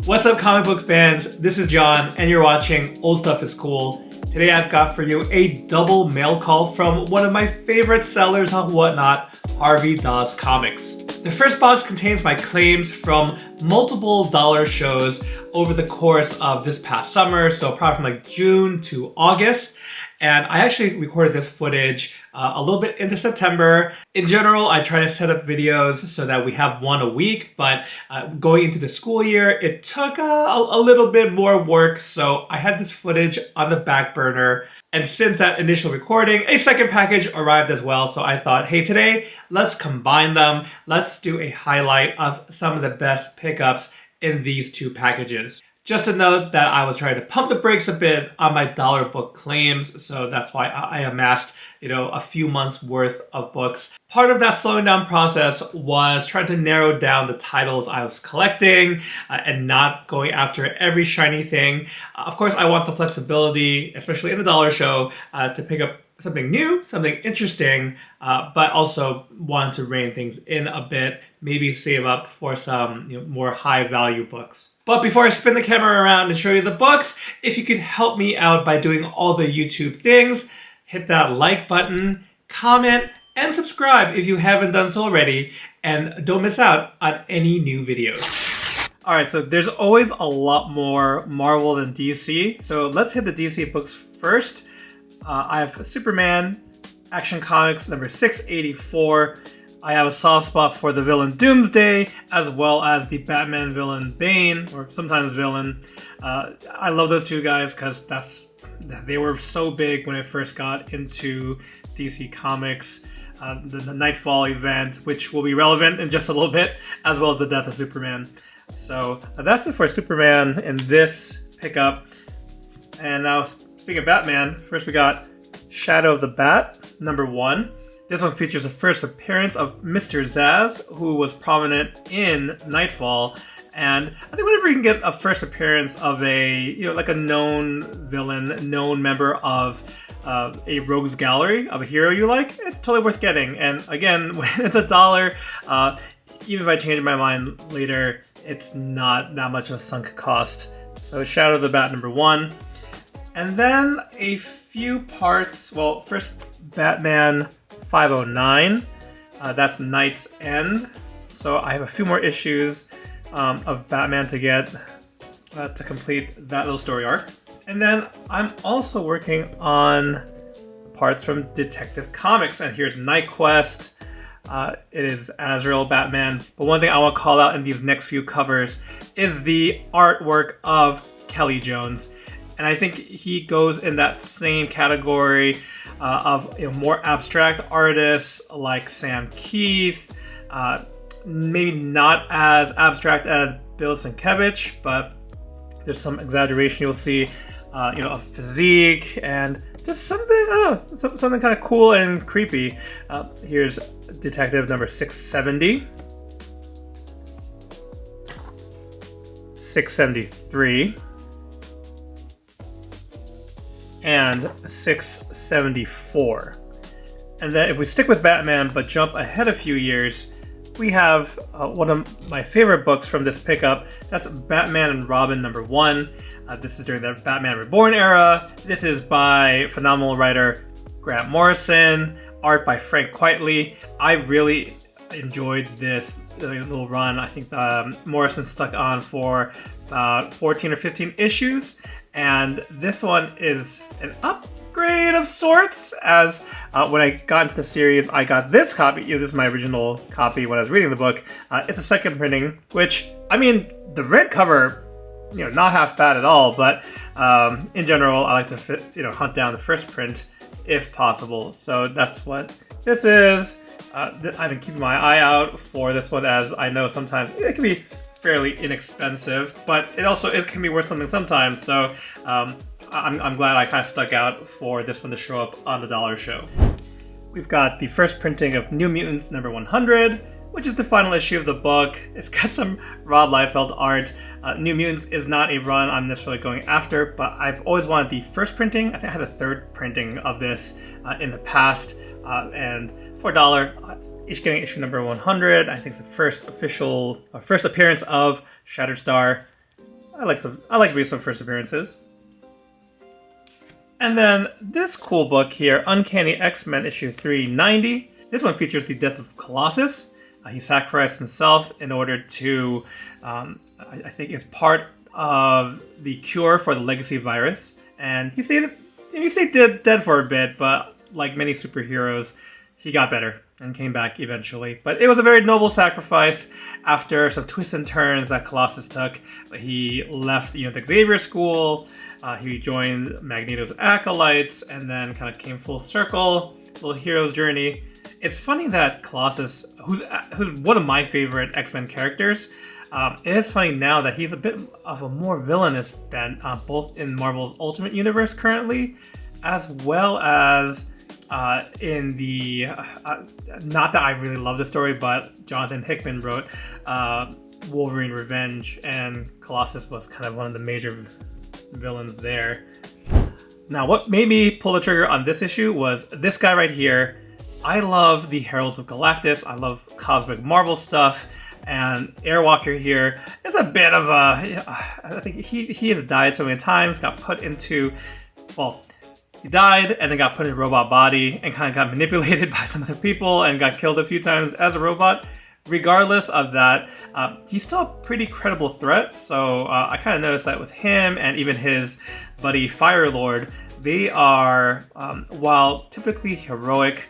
What's up, comic book fans? This is John, and you're watching Old Stuff is Cool. Today I've got for you a double mail call from one of my favorite sellers on Whatnot, Harvey Doss Comics. The first box contains my claims from multiple dollar shows over the course of this past summer, so probably from like June to August. And I actually recorded this footage a little bit into September. In general, I try to set up videos so that we have one a week, but going into the school year, it took a little bit more work, so I had this footage on the back burner. And since that initial recording, a second package arrived as well, so I thought, hey, today, let's combine them. Let's do a highlight of some of the best pickups in these two packages. Just a note that I was trying to pump the brakes a bit on my dollar book claims, so that's why I amassed, a few months worth of books. Part of that slowing down process was trying to narrow down the titles I was collecting and not going after every shiny thing. Of course, I want the flexibility, especially in the dollar show, to pick up something new, something interesting, but also wanted to rein things in a bit, maybe save up for some more high value books. But before I spin the camera around and show you the books, if you could help me out by doing all the YouTube things, hit that like button, comment, and subscribe if you haven't done so already, and don't miss out on any new videos. Alright, so there's always a lot more Marvel than DC, so let's hit the DC books first. I have Superman, Action Comics number 684. I have a soft spot for the villain Doomsday, as well as the Batman villain Bane, or sometimes villain. I love those two guys because they were so big when I first got into DC Comics. The Nightfall event, which will be relevant in just a little bit, as well as the death of Superman. So that's it for Superman in this pickup. And now, speaking of Batman, first we got Shadow of the Bat, number 1. This one features the first appearance of Mr. Zsasz, who was prominent in Nightfall. And I think whenever you can get a first appearance of a, like a known villain, known member of a rogues gallery of a hero you like, it's totally worth getting. And again, when it's $1, even if I change my mind later, it's not that much of a sunk cost. So Shadow of the Bat, number 1. And then a few parts, well, first Batman 509, that's Night's End. So I have a few more issues of Batman to get to complete that little story arc. And then I'm also working on parts from Detective Comics, and here's Night Quest. It is Azrael Batman, but one thing I want to call out in these next few covers is the artwork of Kelly Jones. And I think he goes in that same category of more abstract artists like Sam Keith, maybe not as abstract as Bill Sienkiewicz, but there's some exaggeration you'll see, of physique and just something, something kind of cool and creepy. Here's Detective number 670, 673, and 674. And then if we stick with Batman but jump ahead a few years, we have one of my favorite books from this pickup. That's Batman and Robin number 1. This is during the Batman Reborn era. This is by phenomenal writer Grant Morrison, art by Frank Quitely. I really enjoyed this little run. I think Morrison stuck on for about 14 or 15 issues. And this one is an upgrade of sorts, as when I got into the series, I got this copy. This is my original copy when I was reading the book. It's a second printing, which, the red cover, not half bad at all, but in general, I like to hunt down the first print if possible. So that's what this is. I've been keeping my eye out for this one, as I know sometimes it can be fairly inexpensive, but it can be worth something sometimes. So I'm glad I kind of stuck out for this one to show up on the dollar show. We've got the first printing of New Mutants number 100, which is the final issue of the book. It's got some Rob Liefeld art. New Mutants is not a run I'm necessarily going after, but I've always wanted the first printing. I think I had a third printing of this in the past, and for $1, each getting issue number 100. I think it's the first appearance of Shatterstar. I like recent first appearances. And then this cool book here, Uncanny X-Men issue 390. This one features the death of Colossus. He sacrificed himself in order to, I think it's part of the cure for the legacy virus. And he stayed dead for a bit, but like many superheroes, he got better and came back eventually. But it was a very noble sacrifice after some twists and turns that Colossus took. He left the Xavier School, he joined Magneto's Acolytes, and then kind of came full circle, little hero's journey. It's funny that Colossus, who's one of my favorite X-Men characters, it is funny now that he's a bit of a more villainous bent, both in Marvel's Ultimate Universe currently, as well as in the not that I really love the story, but Jonathan Hickman wrote Wolverine Revenge, and Colossus was kind of one of the major villains there. Now, what made me pull the trigger on this issue was this guy right here. I love the Heralds of Galactus. I love cosmic Marvel stuff, and Airwalker here is a bit of a. I think he has died so many times. Got put into, well, he died and then got put in a robot body and kind of got manipulated by some other people and got killed a few times as a robot. Regardless of that, he's still a pretty credible threat. So I kind of noticed that with him and even his buddy Firelord, they are, while typically heroic,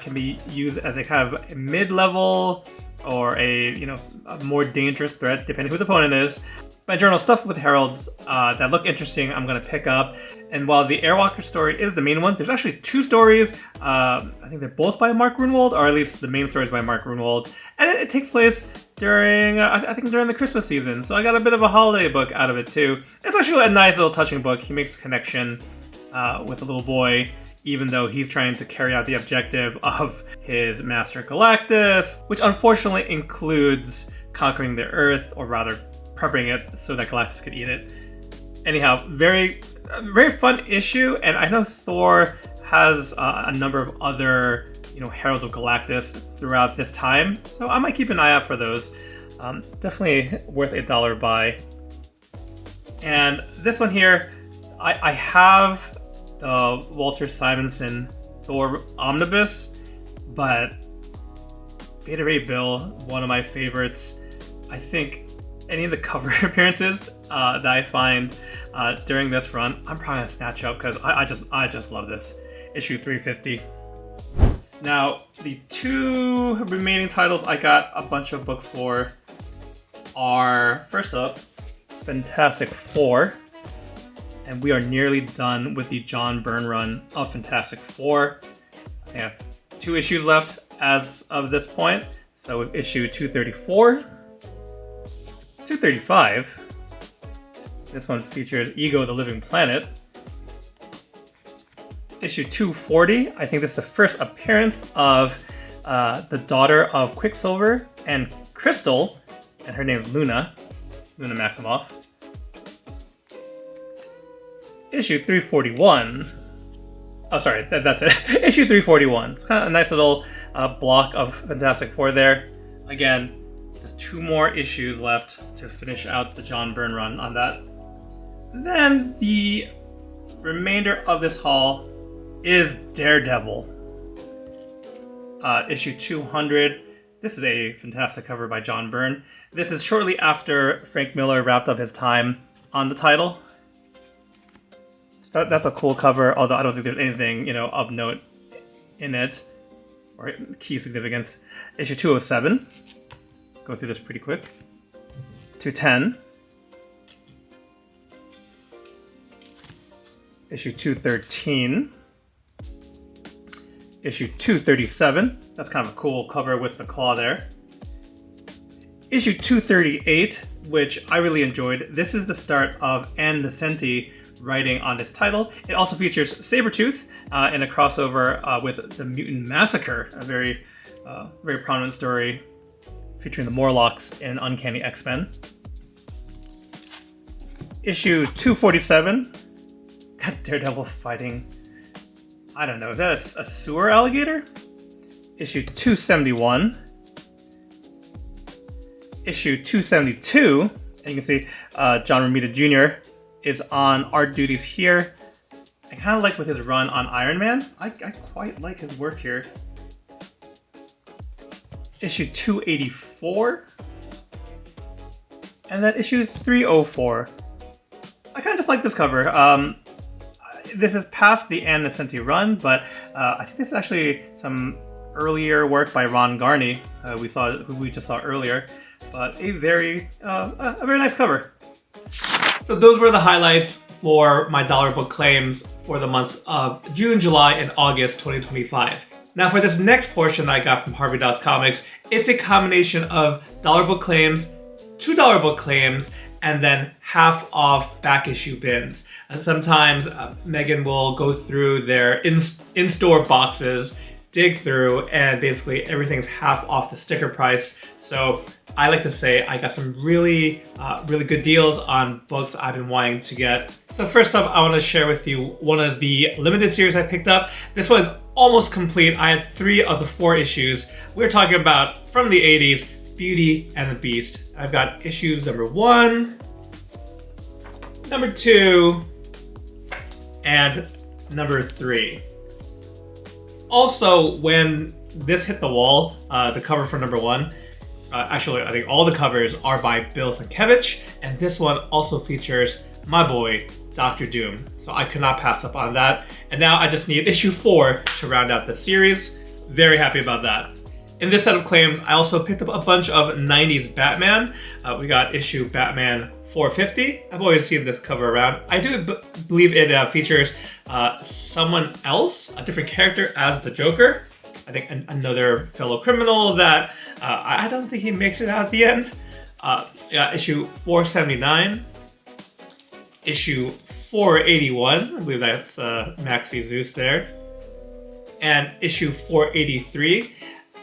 can be used as a kind of mid-level or a more dangerous threat depending who the opponent is. My journal stuff with heralds that look interesting, I'm going to pick up. And while the Airwalker story is the main one, there's actually two stories. I think they're both by Mark Gruenwald, or at least the main story is by Mark Gruenwald. And it takes place during, I think during the Christmas season. So I got a bit of a holiday book out of it too. It's actually a nice little touching book. He makes a connection with a little boy, even though he's trying to carry out the objective of his master Galactus, which unfortunately includes conquering the Earth, or rather prepping it so that Galactus could eat it. Anyhow, very fun issue, and I know Thor has a number of other Heralds of Galactus throughout this time, so I might keep an eye out for those. Definitely worth $8 buy. And this one here, I have the Walter Simonson Thor Omnibus, but Beta Ray Bill, one of my favorites. I think any of the cover appearances that I find during this run, I'm probably gonna snatch up because I just love this. Issue 350. Now, the two remaining titles I got a bunch of books for are, first up, Fantastic Four. And we are nearly done with the John Byrne run of Fantastic Four. I have 2 issues left as of this point. So with issue 234, 235, this one features Ego the Living Planet. Issue 240, I think this is the first appearance of the daughter of Quicksilver and Crystal, and her name is Luna Maximoff. Issue 341. Oh, sorry, that's it. Issue 341. It's kind of a nice little block of Fantastic Four there. Again, just 2 more issues left to finish out the John Byrne run on that. Then the remainder of this haul is Daredevil. Issue 200. This is a fantastic cover by John Byrne. This is shortly after Frank Miller wrapped up his time on the title. So that's a cool cover, although I don't think there's anything, of note in it or key significance. Issue 207. Go through this pretty quick. 210. Issue 213. Issue 237. That's kind of a cool cover with the claw there. Issue 238, which I really enjoyed. This is the start of Ann Nesenti writing on this title. It also features Sabretooth in a crossover with The Mutant Massacre, a very prominent story featuring the Morlocks in Uncanny X-Men. Issue 247, got Daredevil fighting, I don't know, is that a sewer alligator? Issue 271. Issue 272, And you can see John Romita Jr. is on art duties here. I kind of like with his run on Iron Man. I quite like his work here. Issue 284. And then issue 304. I kind of just like this cover. This is past the Ann Nocenti run, but I think this is actually some earlier work by Ron Garney, who we just saw earlier. But a very nice cover. So those were the highlights for my dollar book claims for the months of June, July, and August 2025. Now for this next portion that I got from Harvey Doss Comics, it's a combination of dollar book claims, $2 book claims, and then half off back issue bins. And sometimes Megan will go through their in-store boxes, dig through, and basically everything's half off the sticker price. So I like to say I got some really good deals on books I've been wanting to get. So first up, I want to share with you one of the limited series I picked up. This was almost complete. I had 3 of the 4 issues. We're talking about, from the 80s, Beauty and the Beast. I've got issues number 1, number 2, and number 3. Also, when this hit the wall, the cover for number 1, actually I think all the covers are by Bill Sienkiewicz, and this one also features my boy, Dr. Doom. So I could not pass up on that. And now I just need issue 4 to round out the series. Very happy about that. In this set of claims, I also picked up a bunch of 90s Batman. We got issue Batman 450. I've always seen this cover around. I do believe it features someone else, a different character as the Joker. I think another fellow criminal that I don't think he makes it out at the end. Issue 479. Issue 481. I believe that's Maxie Zeus there. And issue 483.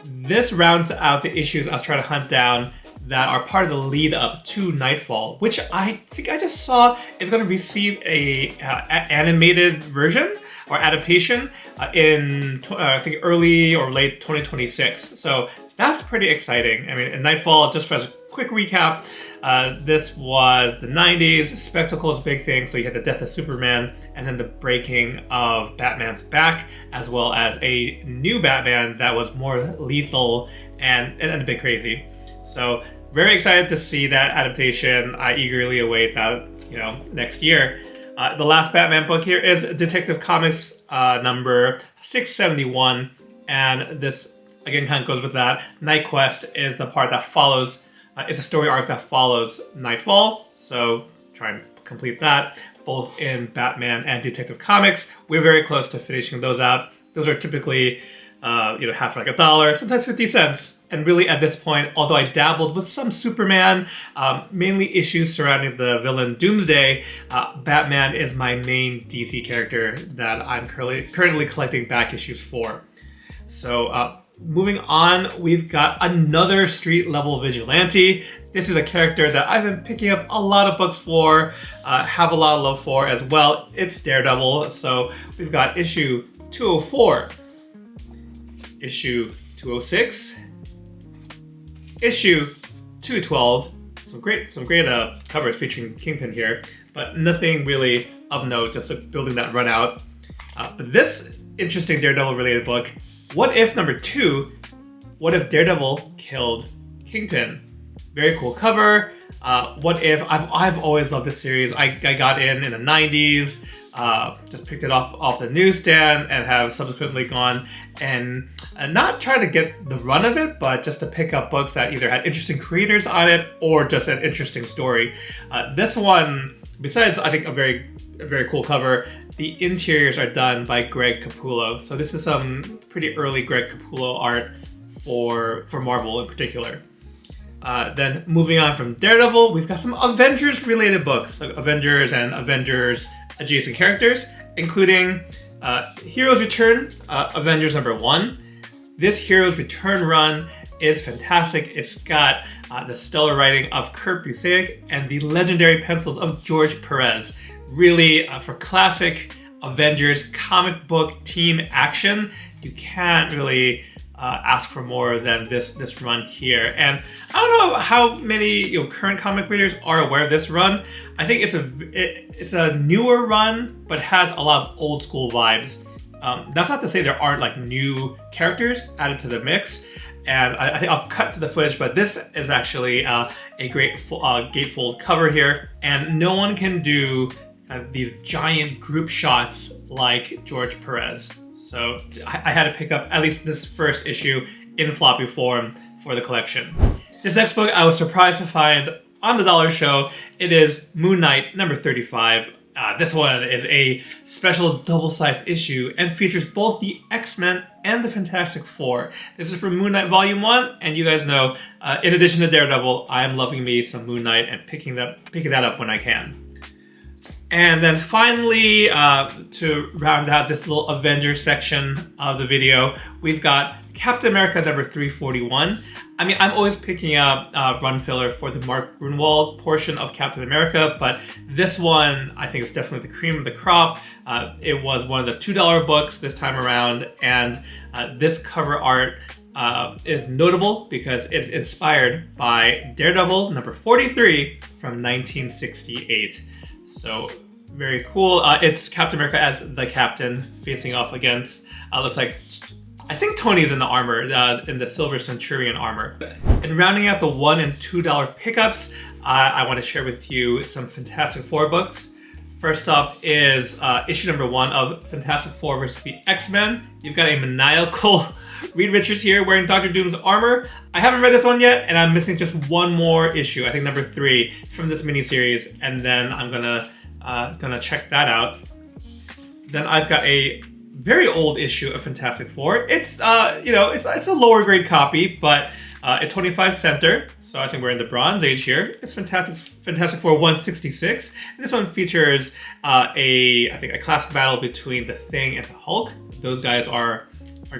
This rounds out the issues I was trying to hunt down that are part of the lead up to Nightfall, which I think I just saw is going to receive a animated version or adaptation in I think early or late 2026. So that's pretty exciting. I mean, in Nightfall, just as a quick recap, this was the 90s. Spectacle is a big thing. So you had the death of Superman and then the breaking of Batman's back, as well as a new Batman that was more lethal and a bit crazy. So very excited to see that adaptation. I eagerly await that, next year. The last Batman book here is Detective Comics number 671, and this again kind of goes with that. Night Quest is the part that follows. It's a story arc that follows Nightfall, so try and complete that. Both in Batman and Detective Comics, we're very close to finishing those out. Those are typically, half like $1, sometimes 50 cents. And really at this point, although I dabbled with some Superman, mainly issues surrounding the villain Doomsday, Batman is my main DC character that I'm currently collecting back issues for. So moving on, we've got another street level vigilante. This is a character that I've been picking up a lot of books for, have a lot of love for as well. It's Daredevil. So we've got issue 204, issue 206, issue 212. Some great covers featuring Kingpin here, but nothing really of note, just building that run out. But this interesting Daredevil related book, What If number 2, What If Daredevil Killed Kingpin? Very cool cover. What If, I've always loved this series. I got in the 90s, just picked it off the newsstand and have subsequently gone and not trying to get the run of it, but just to pick up books that either had interesting creators on it or just an interesting story. This one, besides I think a very cool cover, the interiors are done by Greg Capullo. So this is some pretty early Greg Capullo art for Marvel in particular. Then moving on from Daredevil, we've got some Avengers related books, like Avengers and Avengers adjacent characters, including Heroes Return, Avengers number 1. This Heroes Return run is fantastic. It's got the stellar writing of Kurt Busiek and the legendary pencils of George Perez. Really, for classic Avengers comic book team action, you can't really ask for more than this run here. And I don't know how many current comic readers are aware of this run. I think it's a newer run, but has a lot of old school vibes. That's not to say there aren't like new characters added to the mix. And I think I'll cut to the footage, but this is actually a great gatefold cover here. And no one can do these giant group shots like George Perez. So I had to pick up at least this first issue in floppy form for the collection. This next book I was surprised to find on the Dollar Show. It is Moon Knight number 35. This one is a special double-sized issue and features both the X-Men and the Fantastic Four. This is from Moon Knight Volume 1, and you guys know, in addition to Daredevil, I am loving me some Moon Knight and picking that up when I can. And then finally, to round out this little Avengers section of the video, we've got Captain America number 341. I mean, I'm always picking up run filler for the Mark Grunwald portion of Captain America, but this one I think is definitely the cream of the crop. It was one of the $2 books this time around, and this cover art is notable because it's inspired by Daredevil number 43 from 1968. So very cool. It's Captain America as the captain facing off against, looks like, I think Tony's in the armor, in the Silver Centurion armor. And rounding out the $1 and $2 pickups, I want to share with you some Fantastic Four books. First up is issue number 1 of Fantastic Four vs. the X-Men. You've got a maniacal Reed Richards here wearing Dr. Doom's armor. I haven't read this one yet, and I'm missing just one more issue, I think number 3 from this miniseries, and then I'm gonna check that out. Then I've got a very old issue of Fantastic Four. It's it's a lower grade copy, but a 25 center, so I think we're in the Bronze Age here. It's Fantastic Four 166. And this one features I think a classic battle between the Thing and the Hulk. Those guys are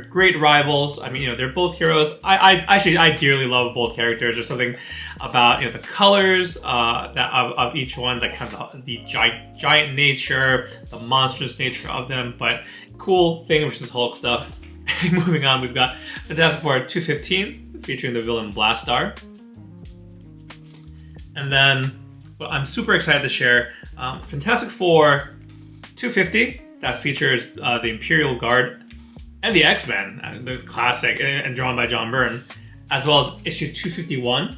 great rivals. I mean, they're both heroes. I dearly love both characters. There's something about the colors of each one, that kind of the giant nature, the monstrous nature of them, but cool Thing versus Hulk stuff. Moving on, we've got Fantastic Four 215 featuring the villain Blastar. And then, what I'm super excited to share, Fantastic Four 250, that features the Imperial Guard and the X-Men, the classic, and drawn by John Byrne, as well as issue 251.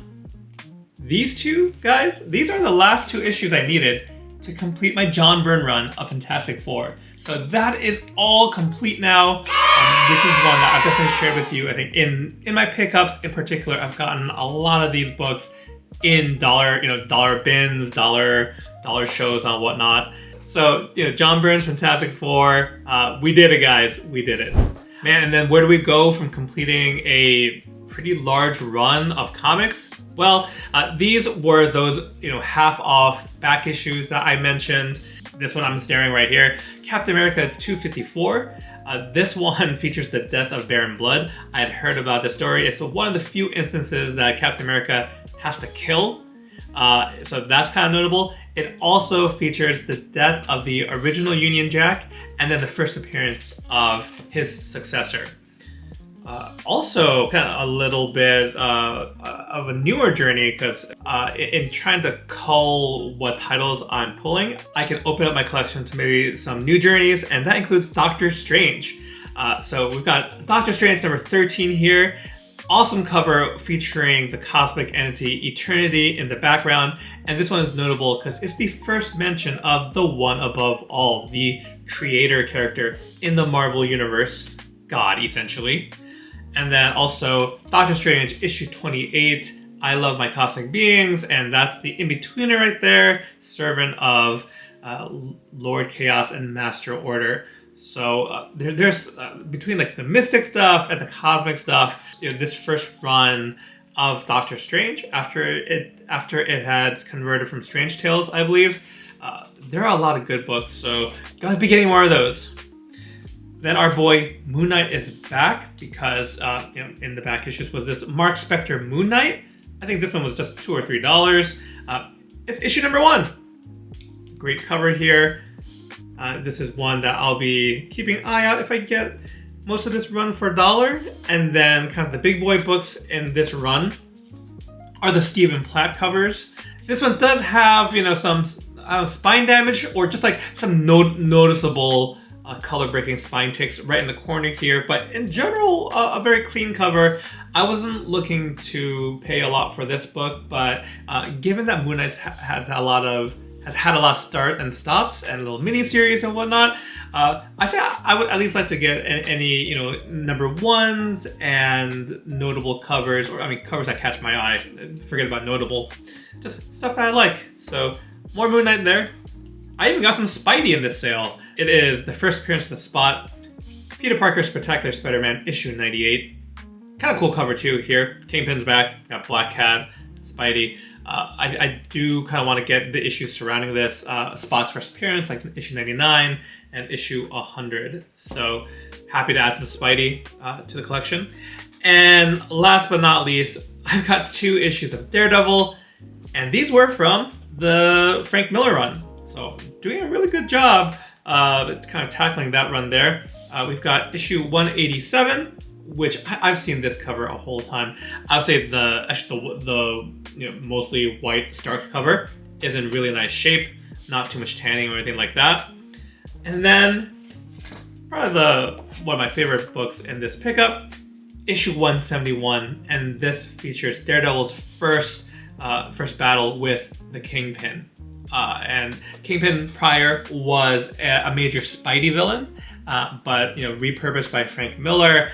These two, guys, these are the last 2 issues I needed to complete my John Byrne run of Fantastic Four. So that is all complete now. This is one that I've definitely shared with you. I think in my pickups in particular, I've gotten a lot of these books in dollar bins, dollar shows and whatnot. So, John Byrne's Fantastic Four, we did it, guys. We did it. Man, and then where do we go from completing a pretty large run of comics? Well, these were those, half off back issues that I mentioned. This one I'm staring right here, Captain America 254. This one features the death of Baron Blood. I had heard about this story. It's one of the few instances that Captain America has to kill. So that's kind of notable. It also features the death of the original Union Jack and then the first appearance of his successor. Also, kind of a little bit of a newer journey, because in trying to cull what titles I'm pulling, I can open up my collection to maybe some new journeys, and that includes Doctor Strange. So we've got Doctor Strange number 13 here. Awesome cover featuring the cosmic entity Eternity in the background, and this one is notable because it's the first mention of the One Above All, the creator character in the Marvel Universe, God, essentially. And then also Doctor Strange issue 28, I Love My Cosmic Beings, and that's the in-betweener right there, servant of Lord Chaos and Master Order. So there's between like the mystic stuff and the cosmic stuff, this first run of Doctor Strange after it had converted from Strange Tales, I believe, there are a lot of good books, so gonna be getting more of those. Then our boy Moon Knight is back because in the back issues was this Mark Spector Moon Knight. I think this one was just $2 or $3. It's issue number 1. Great cover here. This is one that I'll be keeping an eye out if I get most of this run for $1, and then kind of the big boy books in this run are the Stephen Platt covers. This one does have, you know, some spine damage or just like some noticeable color-breaking spine ticks right in the corner here, but in general, a very clean cover. I wasn't looking to pay a lot for this book, but given that Moon Knight's has had a lot of start and stops and little mini-series and whatnot, I think I would at least like to get any, you know, #1s and notable covers, or I mean covers that catch my eye. Forget about notable, just stuff that I like. So more Moon Knight there. I even got some Spidey in this sale. It is the first appearance of the Spot, Peter Parker's Spectacular Spider-Man issue 98. Kind of cool cover too here. Kingpin's back, got Black Cat, Spidey. I do kind of want to get the issues surrounding this. Spot's first appearance, like issue 99 and issue 100. So happy to add some Spidey to the collection. And last but not least, I've got 2 issues of Daredevil, and these were from the Frank Miller run. So doing a really good job kind of tackling that run there. We've got issue 187, which I've seen this cover a whole time. I would say the you know, mostly white Stark cover is in really nice shape, not too much tanning or anything like that. And then probably one of my favorite books in this pickup, issue 171, and this features Daredevil's first battle with the Kingpin. And Kingpin prior was a major Spidey villain, but you know, repurposed by Frank Miller.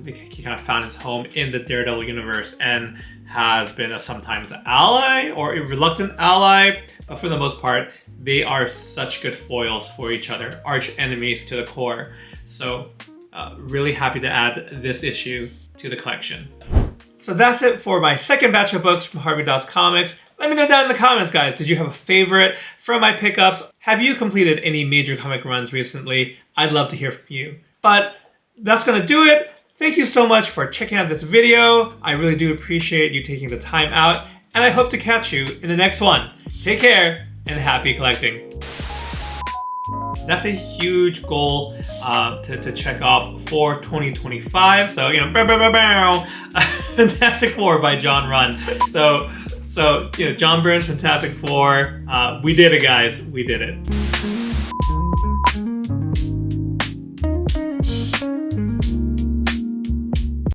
He kind of found his home in the Daredevil universe and has been a sometimes ally or a reluctant ally, but for the most part, they are such good foils for each other, arch enemies to the core. So really happy to add this issue to the collection. So that's it for my second batch of books from Harvey Doss Comics. Let me know down in the comments, guys. Did you have a favorite from my pickups? Have you completed any major comic runs recently? I'd love to hear from you. But that's gonna do it. Thank you so much for checking out this video. I really do appreciate you taking the time out, and I hope to catch you in the next one. Take care and happy collecting. That's a huge goal to check off for 2025. So, you know, Fantastic Four by John Runn. So, you know, John Byrne's Fantastic Four. We did it, guys. We did it.